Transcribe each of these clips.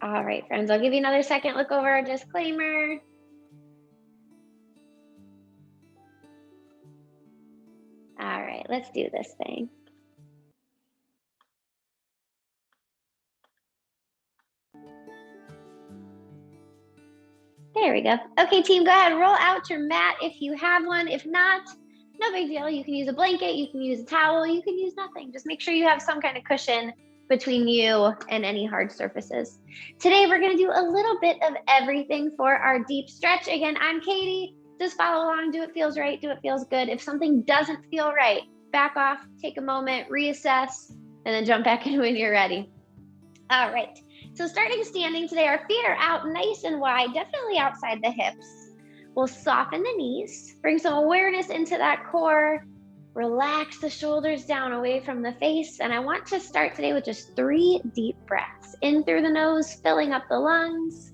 All right, friends, I'll give you another second. Look over our disclaimer. All right, let's do this thing. There we go. Okay, team, go ahead. Roll out your mat if you have one. If not, no big deal. You can use a blanket. You can use a towel. You can use nothing. Just make sure you have some kind of cushion between you and any hard surfaces. Today, we're going to do a little bit of everything for our deep stretch. Again, I'm Katie. Just follow along. Do what feels right. Do what feels good. If something doesn't feel right, back off, take a moment, reassess, and then jump back in when you're ready. All right. So starting standing today, our feet are out nice and wide, definitely outside the hips. We'll soften the knees, bring some awareness into that core, relax the shoulders down away from the face. And I want to start today with just 3 deep breaths. In through the nose, filling up the lungs.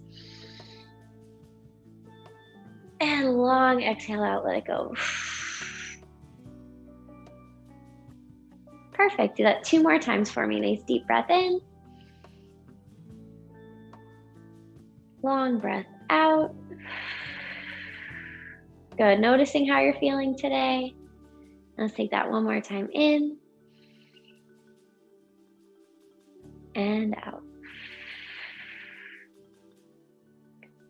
And long exhale out, let it go. Perfect. Do that 2 more times for me. Nice deep breath in. Long breath out. Good. Noticing how you're feeling today. Let's take that 1 more time in. And out.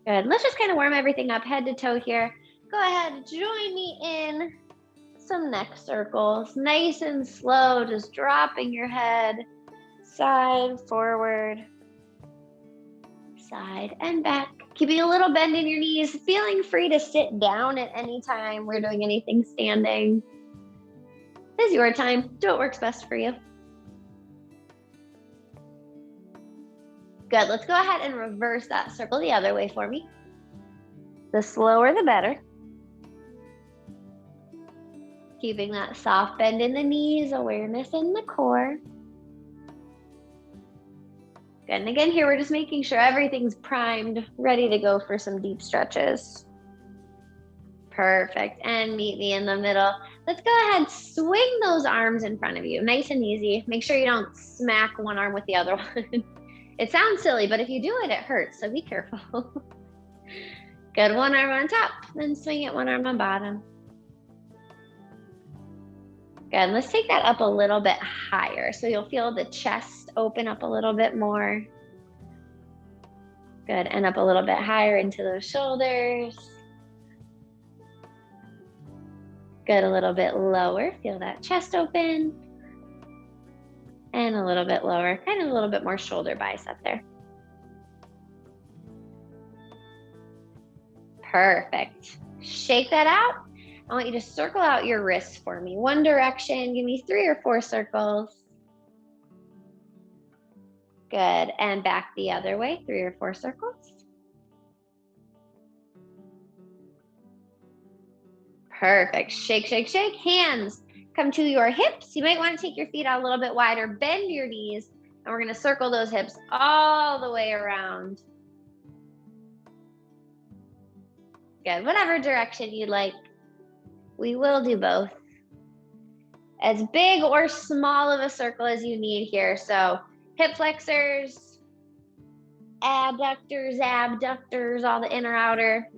Good. Let's just kind of warm everything up head to toe here. Go ahead, join me in some neck circles. Nice and slow, just dropping your head side, forward, side, and back. Keeping a little bend in your knees, feeling free to sit down at any time. We're doing anything standing. It's your time. Do what works best for you. Good. Let's go ahead and reverse that circle the other way for me. The slower, the better. Keeping that soft bend in the knees, awareness in the core. Good. And again, here we're just making sure everything's primed, ready to go for some deep stretches. Perfect. And meet me in the middle. Let's go ahead, swing those arms in front of you. Nice and easy. Make sure you don't smack one arm with the other one. It sounds silly, but if you do it, it hurts. So be careful. Good. One arm on top, then swing it, one arm on bottom. Good. Let's take that up a little bit higher. So you'll feel the chest open up a little bit more. Good. And up a little bit higher into those shoulders. Good. A little bit lower. Feel that chest open. And a little bit lower. Kind of a little bit more shoulder bicep there. Perfect. Shake that out. I want you to circle out your wrists for me. One direction. Give me 3 or 4 circles. Good. And back the other way. 3 or 4 circles. Perfect. Shake, shake, shake. Hands come to your hips. You might want to take your feet out a little bit wider. Bend your knees. And we're going to circle those hips all the way around. Good. Whatever direction you like. We will do both. As big or small of a circle as you need here. So hip flexors, abductors, abductors, all the inner outer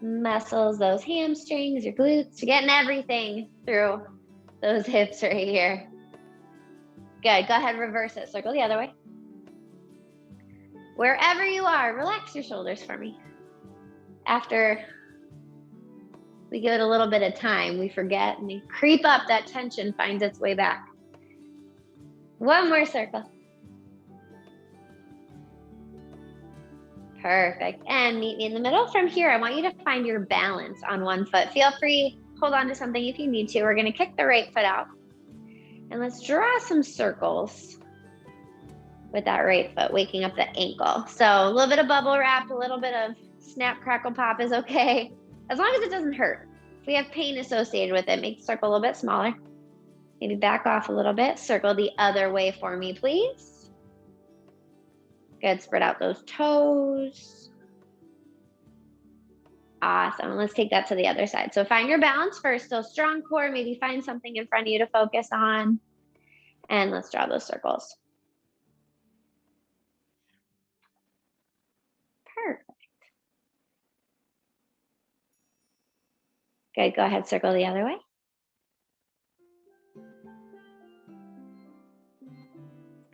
muscles, those hamstrings, your glutes. You're getting everything through those hips right here. Good. Go ahead, reverse it. Circle the other way. Wherever you are, relax your shoulders for me. After we give it a little bit of time, we forget and we creep up, that tension finds its way back. 1 more circle. Perfect. And meet me in the middle. From here, I want you to find your balance on one foot. Feel free, hold on to something if you need to. We're going to kick the right foot out. And let's draw some circles with that right foot, waking up the ankle. So a little bit of bubble wrap, a little bit of snap, crackle, pop is okay. As long as it doesn't hurt. If we have pain associated with it, make the circle a little bit smaller. Maybe back off a little bit. Circle the other way for me, please. Good. Spread out those toes. Awesome. Let's take that to the other side. So find your balance first. Still strong core. Maybe find something in front of you to focus on. And let's draw those circles. Good, go ahead, circle the other way.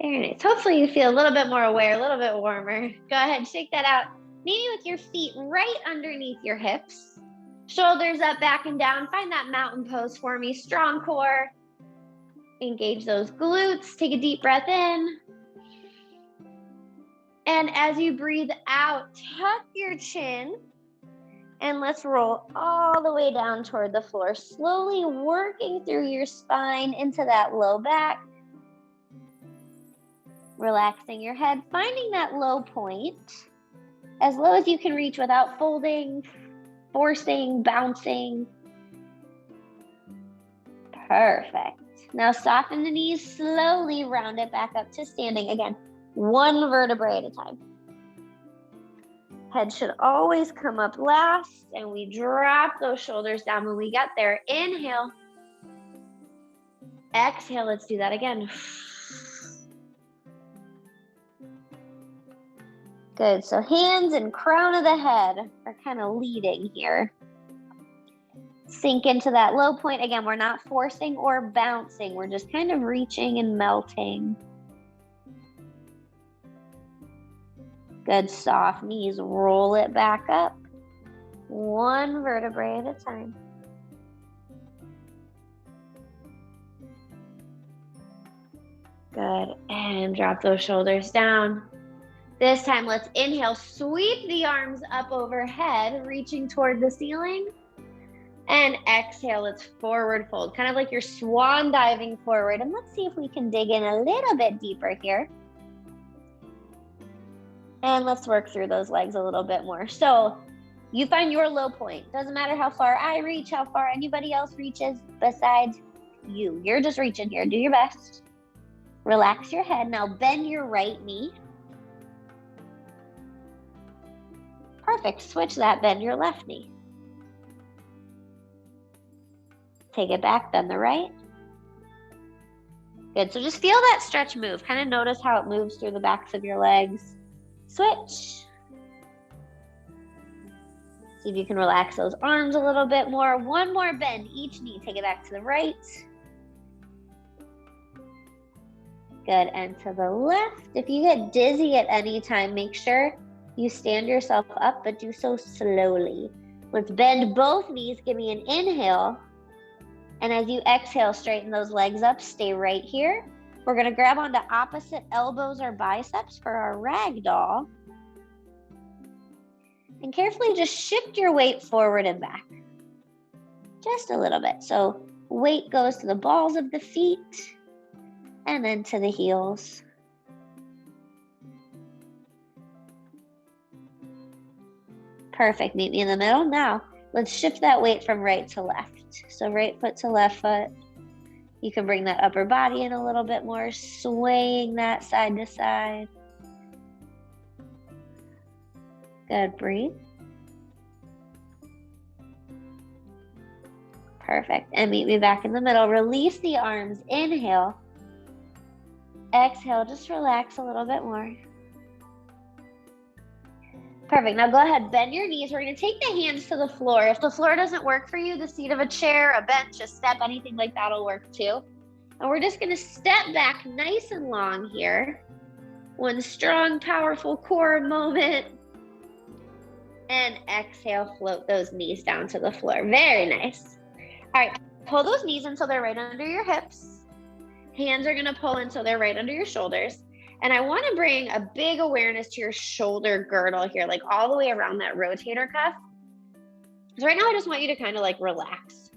Very nice. Hopefully you feel a little bit more aware, a little bit warmer. Go ahead, shake that out. Maybe with your feet right underneath your hips. Shoulders up, back and down. Find that mountain pose for me. Strong core. Engage those glutes. Take a deep breath in. And as you breathe out, tuck your chin. And let's roll all the way down toward the floor. Slowly working through your spine into that low back. Relaxing your head, finding that low point. As low as you can reach without folding, forcing, bouncing. Perfect. Now soften the knees, slowly round it back up to standing. Again, one vertebrae at a time. Head should always come up last, and we drop those shoulders down when we get there. Inhale. Exhale, let's do that again. Good, so hands and crown of the head are kind of leading here. Sink into that low point. Again, we're not forcing or bouncing. We're just kind of reaching and melting. Good, soft knees. Roll it back up. One vertebrae at a time. Good, and drop those shoulders down. This time, let's inhale, sweep the arms up overhead, reaching toward the ceiling. And exhale, let's forward fold, kind of like you're swan diving forward. And let's see if we can dig in a little bit deeper here. And let's work through those legs a little bit more. So you find your low point. Doesn't matter how far I reach, how far anybody else reaches besides you. You're just reaching here. Do your best. Relax your head. Now bend your right knee. Perfect. Switch that, bend your left knee. Take it back, bend the right. Good, so just feel that stretch move. Kind of notice how it moves through the backs of your legs. Switch. See if you can relax those arms a little bit more. One more bend, each knee. Take it back to the right. Good, and to the left. If you get dizzy at any time, make sure you stand yourself up, but do so slowly. Let's bend both knees. Give me an inhale. And as you exhale, straighten those legs up. Stay right here. We're going to grab onto opposite elbows or biceps for our ragdoll. And carefully just shift your weight forward and back. Just a little bit. So weight goes to the balls of the feet and then to the heels. Perfect. Meet me in the middle. Now, let's shift that weight from right to left. So right foot to left foot. You can bring that upper body in a little bit more, swaying that side to side. Good. Breathe. Perfect. And meet me back in the middle. Release the arms. Inhale. Exhale. Just relax a little bit more. Perfect. Now go ahead, bend your knees. We're going to take the hands to the floor. If the floor doesn't work for you, the seat of a chair, a bench, a step, anything like that will work too. And we're just going to step back nice and long here. One strong, powerful core moment. And exhale, float those knees down to the floor. Very nice. All right, pull those knees until they're right under your hips. Hands are going to pull until they're right under your shoulders. And I want to bring a big awareness to your shoulder girdle here, like all the way around that rotator cuff. So right now, I just want you to kind of like relax.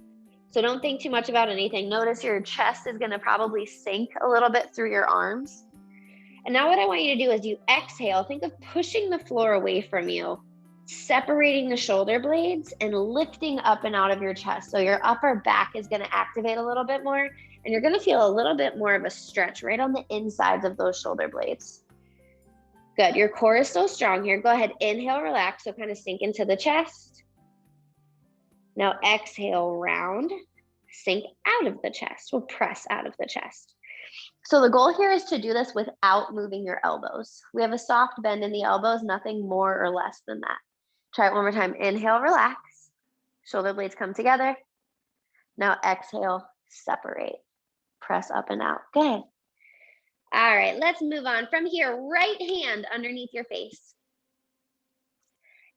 So don't think too much about anything. Notice your chest is going to probably sink a little bit through your arms. And now what I want you to do is you exhale, think of pushing the floor away from you, separating the shoulder blades and lifting up and out of your chest. So your upper back is going to activate a little bit more. And you're going to feel a little bit more of a stretch right on the insides of those shoulder blades. Good. Your core is still strong here. Go ahead. Inhale, relax. So kind of sink into the chest. Now exhale, round. Sink out of the chest. We'll press out of the chest. So the goal here is to do this without moving your elbows. We have a soft bend in the elbows, nothing more or less than that. Try it one more time. Inhale, relax. Shoulder blades come together. Now exhale, separate. Press up and out. Good. All right, let's move on. From here, right hand underneath your face.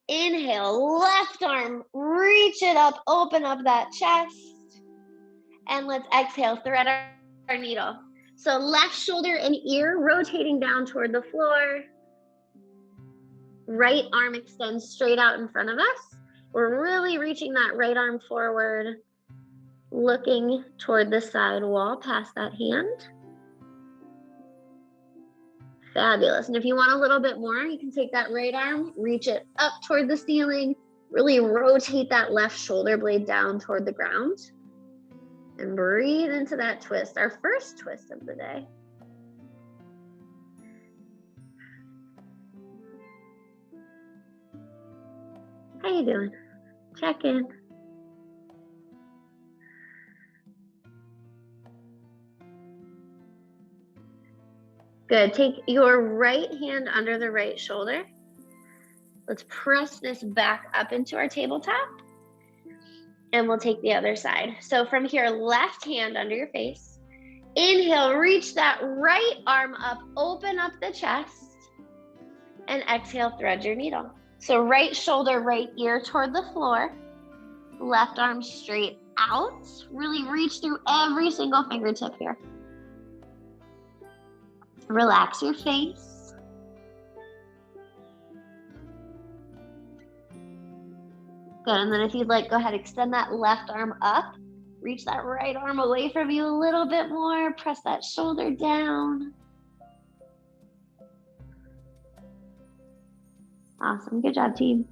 Inhale, left arm, reach it up, open up that chest. And let's exhale, thread our needle. So left shoulder and ear rotating down toward the floor. Right arm extends straight out in front of us. We're really reaching that right arm forward, looking toward the side wall past that hand. Fabulous. And if you want a little bit more, you can take that right arm, reach it up toward the ceiling, really rotate that left shoulder blade down toward the ground, and breathe into that twist, our first twist of the day. How you doing? Check in. Good. Take your right hand under the right shoulder. Let's press this back up into our tabletop. And we'll take the other side. So from here, left hand under your face. Inhale, reach that right arm up, open up the chest. And exhale, thread your needle. So right shoulder, right ear toward the floor. Left arm straight out. Really reach through every single fingertip here. Relax your face. Good, and then if you'd like, go ahead, extend that left arm up. Reach that right arm away from you a little bit more. Press that shoulder down. Awesome, good job, team.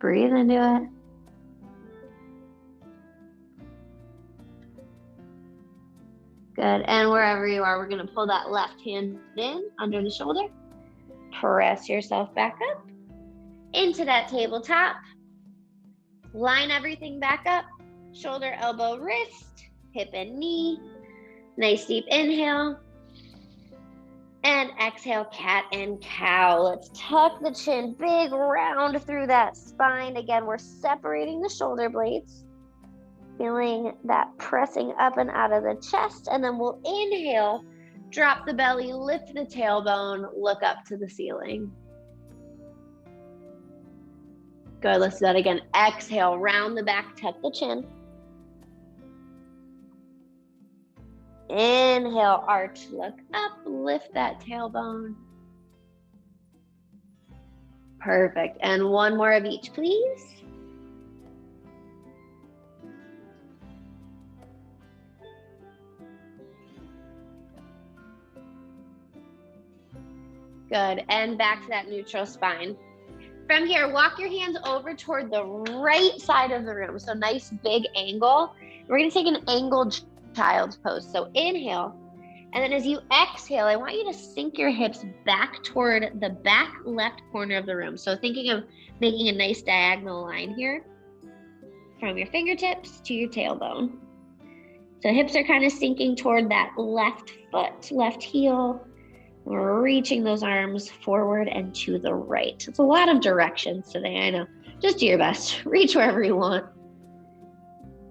Breathe into it. Good, and wherever you are, we're gonna pull that left hand in under the shoulder. Press yourself back up into that tabletop. Line everything back up. Shoulder, elbow, wrist, hip and knee. Nice deep inhale. And exhale, cat and cow. Let's tuck the chin, big round through that spine. Again, we're separating the shoulder blades. Feeling that pressing up and out of the chest, and then we'll inhale, drop the belly, lift the tailbone, look up to the ceiling. Good, let's do that again. Exhale, round the back, tuck the chin. Inhale, arch, look up, lift that tailbone. Perfect, and one more of each, please. Good, and back to that neutral spine. From here, walk your hands over toward the right side of the room. So nice big angle. We're gonna take an angled child's pose. So inhale, and then as you exhale, I want you to sink your hips back toward the back left corner of the room. So thinking of making a nice diagonal line here from your fingertips to your tailbone. So hips are kind of sinking toward that left foot, left heel. We're reaching those arms forward and to the right. It's a lot of directions today, I know. Just do your best. Reach wherever you want.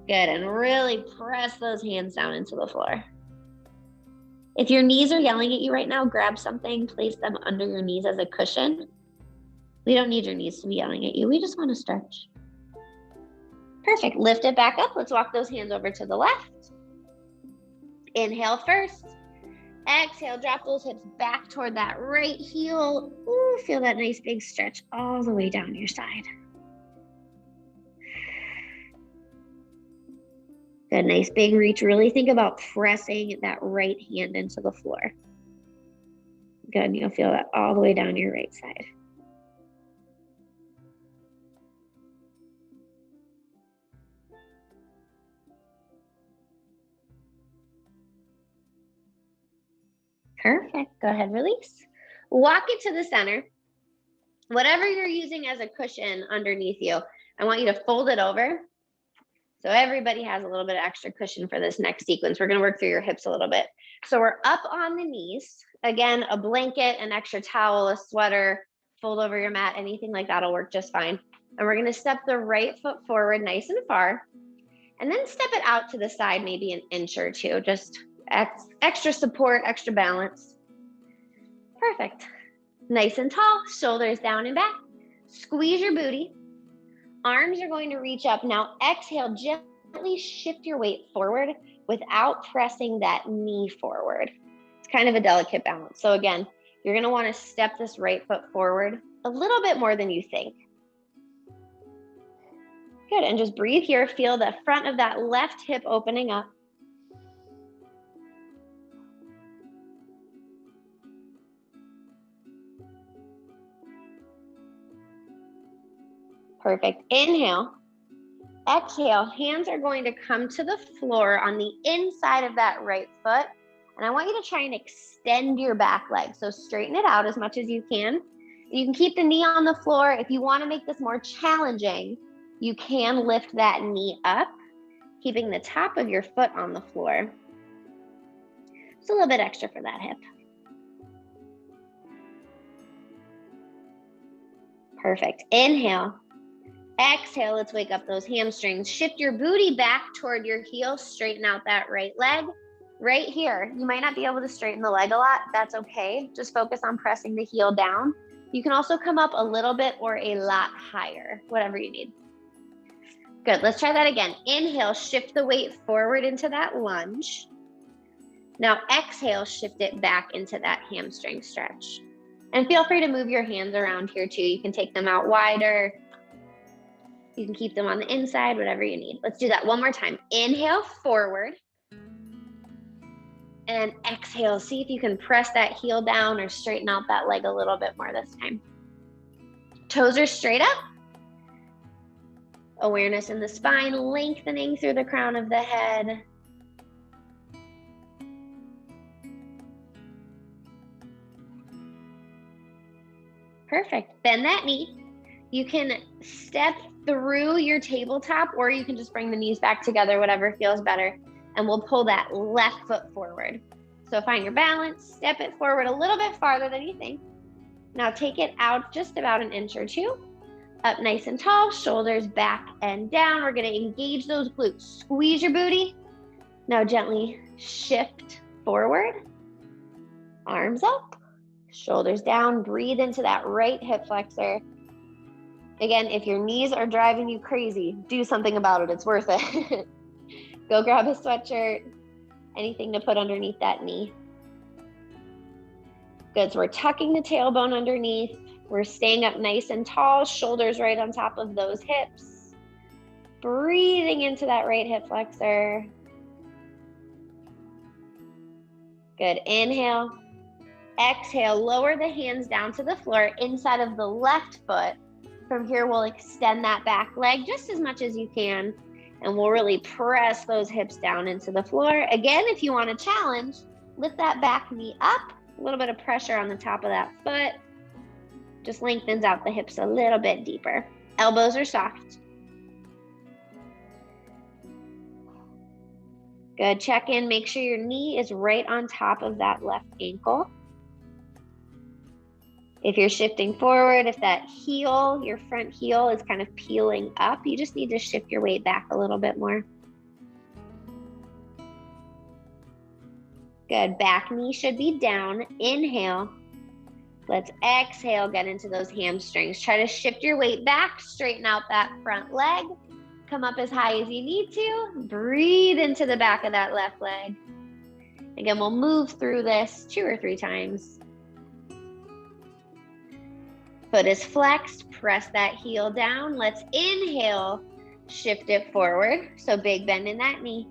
Good, and really press those hands down into the floor. If your knees are yelling at you right now, grab something, place them under your knees as a cushion. We don't need your knees to be yelling at you. We just want to stretch. Perfect, lift it back up. Let's walk those hands over to the left. Inhale first. Exhale, drop those hips back toward that right heel. Ooh, feel that nice big stretch all the way down your side. Good, nice big reach. Really think about pressing that right hand into the floor. Good, and you'll feel that all the way down your right side. Perfect. Go ahead, release. Walk it to the center. Whatever you're using as a cushion underneath you, I want you to fold it over. So everybody has a little bit of extra cushion for this next sequence. We're going to work through your hips a little bit. So we're up on the knees. Again, a blanket, an extra towel, a sweater, fold over your mat, anything like that'll work just fine. And we're gonna step the right foot forward nice and far, and then step it out to the side, maybe an inch or two, just extra support, extra balance. Perfect. Nice and tall, shoulders down and back. Squeeze your booty. Arms are going to reach up. Now exhale, gently shift your weight forward without pressing that knee forward. It's kind of a delicate balance. So again, you're gonna wanna step this right foot forward a little bit more than you think. Good, and just breathe here. Feel the front of that left hip opening up. Perfect. Inhale. Exhale. Hands are going to come to the floor on the inside of that right foot. And I want you to try and extend your back leg. So straighten it out as much as you can. You can keep the knee on the floor. If you want to make this more challenging, you can lift that knee up, keeping the top of your foot on the floor. Just a little bit extra for that hip. Perfect. Inhale. Exhale, let's wake up those hamstrings. Shift your booty back toward your heel, straighten out that right leg. Right here, you might not be able to straighten the leg a lot, that's okay. Just focus on pressing the heel down. You can also come up a little bit or a lot higher, whatever you need. Good, let's try that again. Inhale, shift the weight forward into that lunge. Now exhale, shift it back into that hamstring stretch. And feel free to move your hands around here too. You can take them out wider. You can keep them on the inside, whatever you need. Let's do that one more time. Inhale, forward. And exhale, see if you can press that heel down or straighten out that leg a little bit more this time. Toes are straight up. Awareness in the spine, lengthening through the crown of the head. Perfect. Bend that knee. You can step through your tabletop, or you can just bring the knees back together, whatever feels better. And we'll pull that left foot forward. So find your balance, step it forward a little bit farther than you think. Now take it out just about an inch or two. Up nice and tall, shoulders back and down. We're gonna engage those glutes. Squeeze your booty. Now gently shift forward. Arms up, shoulders down. Breathe into that right hip flexor. Again, if your knees are driving you crazy, do something about it. It's worth it. Go grab a sweatshirt, anything to put underneath that knee. Good, so we're tucking the tailbone underneath. We're staying up nice and tall, shoulders right on top of those hips. Breathing into that right hip flexor. Good, inhale. Exhale, lower the hands down to the floor inside of the left foot. From here, we'll extend that back leg just as much as you can. And we'll really press those hips down into the floor. Again, if you want to challenge, lift that back knee up. A little bit of pressure on the top of that foot. Just lengthens out the hips a little bit deeper. Elbows are soft. Good, check in. Make sure your knee is right on top of that left ankle. If you're shifting forward, if that heel, your front heel is kind of peeling up, you just need to shift your weight back a little bit more. Good, back knee should be down. Inhale. Let's exhale, get into those hamstrings. Try to shift your weight back, straighten out that front leg. Come up as high as you need to. Breathe into the back of that left leg. Again, we'll move through this 2 or 3 times. Foot is flexed, press that heel down. Let's inhale, shift it forward. So big bend in that knee.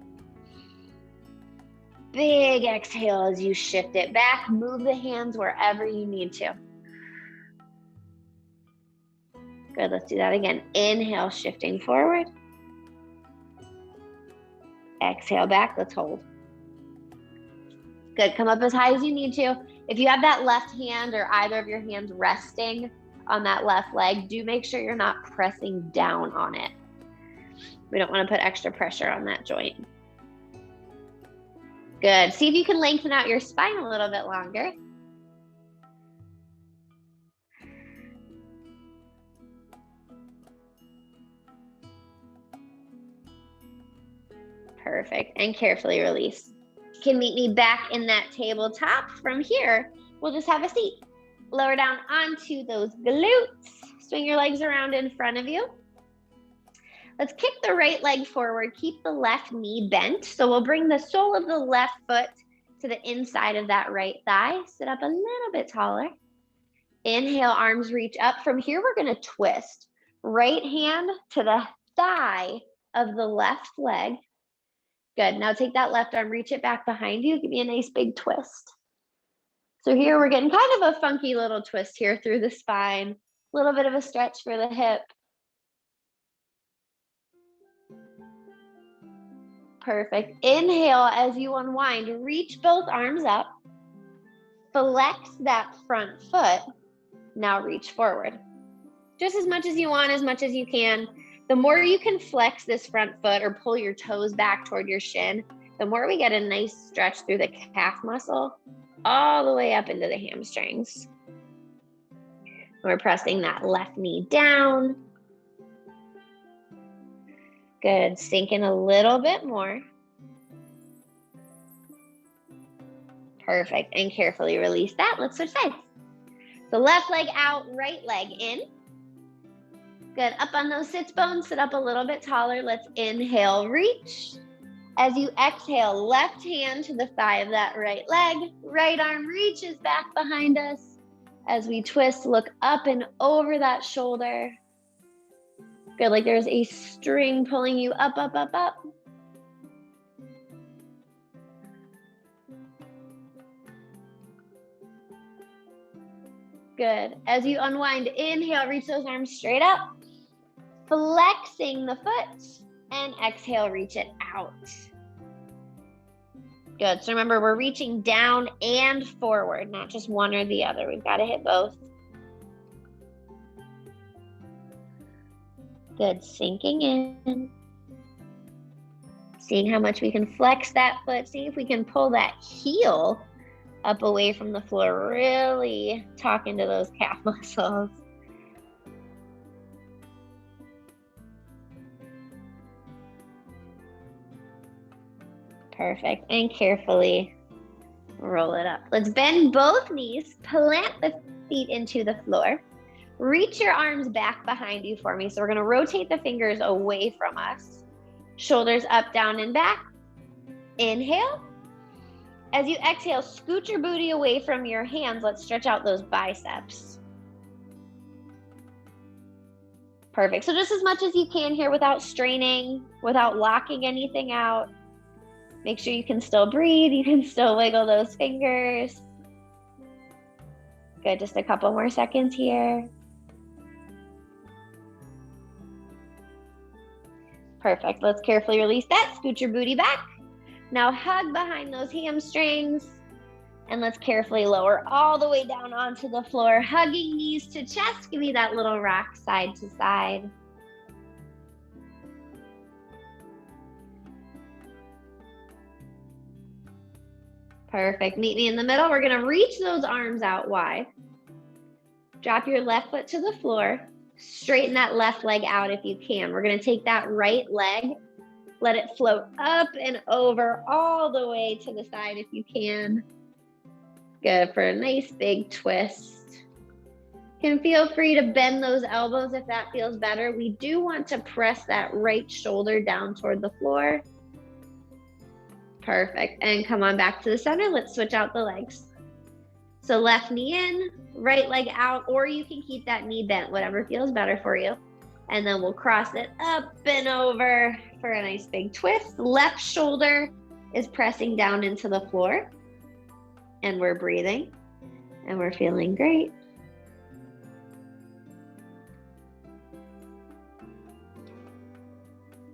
Big exhale as you shift it back. Move the hands wherever you need to. Good, let's do that again. Inhale, shifting forward. Exhale back, let's hold. Good, come up as high as you need to. If you have that left hand or either of your hands resting on that left leg, do make sure you're not pressing down on it. We don't want to put extra pressure on that joint. Good. See if you can lengthen out your spine a little bit longer. Perfect. And carefully release. You can meet me back in that tabletop. From here, we'll just have a seat. Lower down onto those glutes. Swing your legs around in front of you. Let's kick the right leg forward. Keep the left knee bent. So we'll bring the sole of the left foot to the inside of that right thigh. Sit up a little bit taller. Inhale, arms reach up. From here, we're going to twist. Right hand to the thigh of the left leg. Good. Now take that left arm, reach it back behind you. Give me a nice big twist. So here we're getting kind of a funky little twist here through the spine. A little bit of a stretch for the hip. Perfect. Inhale as you unwind. Reach both arms up. Flex that front foot. Now reach forward. Just as much as you want, as much as you can. The more you can flex this front foot or pull your toes back toward your shin, the more we get a nice stretch through the calf muscle all the way up into the hamstrings. We're pressing that left knee down. Good. Sink in a little bit more. Perfect. And carefully release that. Let's switch sides. So left leg out, right leg in. Good. Up on those sits bones, sit up a little bit taller. Let's inhale, reach. As you exhale, left hand to the thigh of that right leg. Right arm reaches back behind us. As we twist, look up and over that shoulder. Good, like there's a string pulling you up, up, up, up. Good. As you unwind, inhale, reach those arms straight up. Flexing the foot, and exhale, reach it out. Good. So remember, we're reaching down and forward, not just one or the other. We've got to hit both. Good. Sinking in. Seeing how much we can flex that foot. See if we can pull that heel up away from the floor. Really talking to those calf muscles. Perfect. And carefully roll it up. Let's bend both knees, plant the feet into the floor. Reach your arms back behind you for me. So we're going to rotate the fingers away from us. Shoulders up, down, and back. Inhale. As you exhale, scoot your booty away from your hands. Let's stretch out those biceps. Perfect. So just as much as you can here without straining, without locking anything out. Make sure you can still breathe. You can still wiggle those fingers. Good. Just a couple more seconds here. Perfect. Let's carefully release that. Scoot your booty back. Now hug behind those hamstrings. And let's carefully lower all the way down onto the floor. Hugging knees to chest. Give me that little rock side to side. Perfect. Meet me in the middle. We're going to reach those arms out wide. Drop your left foot to the floor. Straighten that left leg out if you can. We're going to take that right leg. Let it float up and over all the way to the side if you can. Good for a nice big twist. You can feel free to bend those elbows if that feels better. We do want to press that right shoulder down toward the floor. Perfect. And come on back to the center. Let's switch out the legs. So left knee in, right leg out, or you can keep that knee bent, whatever feels better for you. And then we'll cross it up and over for a nice big twist. Left shoulder is pressing down into the floor. And we're breathing. And we're feeling great.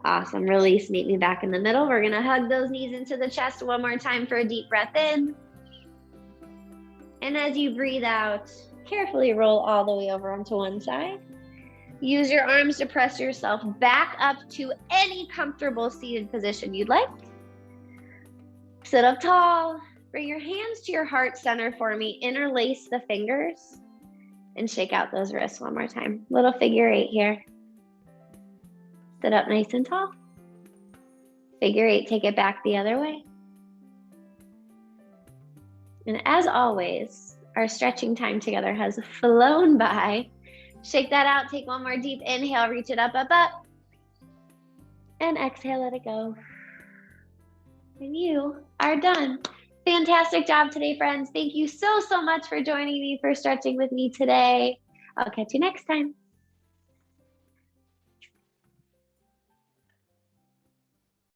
Awesome. Release. Meet me back in the middle. We're going to hug those knees into the chest one more time for a deep breath in. And as you breathe out, carefully roll all the way over onto one side. Use your arms to press yourself back up to any comfortable seated position you'd like. Sit up tall. Bring your hands to your heart center for me. Interlace the fingers and shake out those wrists one more time. Little figure eight here. Sit up nice and tall. Figure 8, take it back the other way. And as always, our stretching time together has flown by. Shake that out, take one more deep inhale, reach it up, up, up. And exhale, let it go. And you are done. Fantastic job today, friends. Thank you so much for joining me, for stretching with me today. I'll catch you next time.